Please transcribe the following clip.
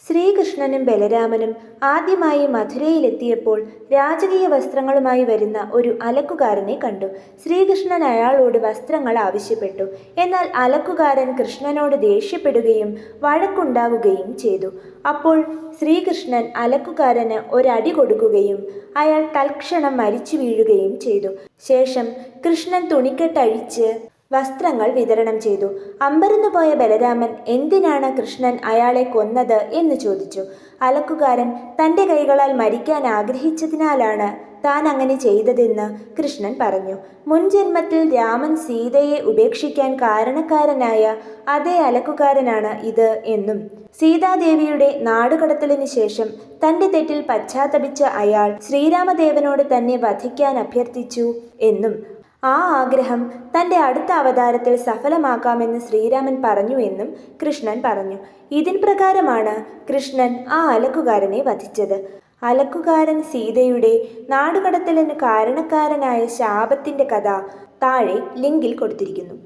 ശ്രീകൃഷ്ണനും ബലരാമനും ആദ്യമായി മഥുരയിലെത്തിയപ്പോൾ രാജകീയ വസ്ത്രങ്ങളുമായി വരുന്ന ഒരു അലക്കുകാരനെ കണ്ടു. ശ്രീകൃഷ്ണൻ അയാളോട് വസ്ത്രങ്ങൾ ആവശ്യപ്പെട്ടു. എന്നാൽ അലക്കുകാരൻ കൃഷ്ണനോട് ദേഷ്യപ്പെടുകയും വഴക്കുണ്ടാവുകയും ചെയ്തു. അപ്പോൾ ശ്രീകൃഷ്ണൻ അലക്കുകാരന് ഒരടി കൊടുക്കുകയും അയാൾ തൽക്ഷണം മരിച്ചു വീഴുകയും ചെയ്തു. ശേഷം കൃഷ്ണൻ തുണിക്കെട്ടഴിച്ച് വസ്ത്രങ്ങൾ വിതരണം ചെയ്തു. അമ്പരന്നുപോയ ബലരാമൻ എന്തിനാണ് കൃഷ്ണൻ അയാളെ കൊന്നത് എന്ന് ചോദിച്ചു. അലക്കുകാരൻ തൻ്റെ കൈകളാൽ മരിക്കാൻ ആഗ്രഹിച്ചതിനാലാണ് താൻ അങ്ങനെ ചെയ്തതെന്ന് കൃഷ്ണൻ പറഞ്ഞു. മുൻജന്മത്തിൽ രാമൻ സീതയെ ഉപേക്ഷിക്കാൻ കാരണക്കാരനായ അതേ അലക്കുകാരനാണ് ഇത് എന്നും സീതാദേവിയുടെ നാടുകടത്തലിന് ശേഷം തൻ്റെ തെറ്റിൽ പശ്ചാത്തപിച്ച അയാൾ ശ്രീരാമദേവനോട് തന്നെ വധിക്കാൻ അഭ്യർത്ഥിച്ചു എന്നും ആ ആഗ്രഹം തൻ്റെ അടുത്ത അവതാരത്തിൽ സഫലമാക്കാമെന്ന് ശ്രീരാമൻ പറഞ്ഞു എന്നും കൃഷ്ണൻ പറഞ്ഞു. ഇതിൻ പ്രകാരമാണ് കൃഷ്ണൻ ആ അലക്കുകാരനെ വധിച്ചത്. അലക്കുകാരൻ സീതയുടെ നാടുകടത്തലിന് കാരണക്കാരനായ ശാപത്തിൻ്റെ കഥ താഴെ ലിങ്കിൽ കൊടുത്തിരിക്കുന്നു.